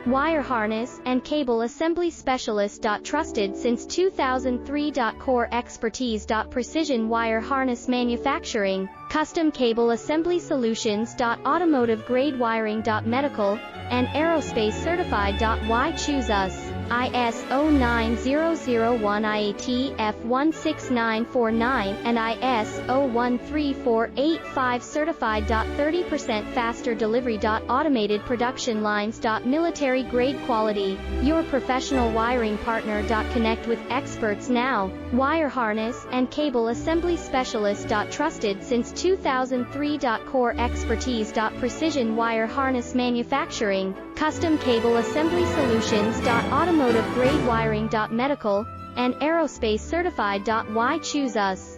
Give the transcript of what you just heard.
Wire harness and cable assembly specialist. Trusted since 2003. Core expertise. Precision wire harness manufacturing, custom cable assembly solutions. Automotive grade wiring. Medical and aerospace certified. Why choose us? ISO 9001 IATF 16949 and ISO 13485 certified. 30% faster delivery. Automated production lines. Military grade quality, your professional wiring partner. Connect with experts now. Wire harness and cable assembly specialist. Trusted since 2003. Core expertise. Precision wire harness manufacturing, custom cable assembly solutions. Automotive grade wiring. Medical and aerospace certified. Why choose us?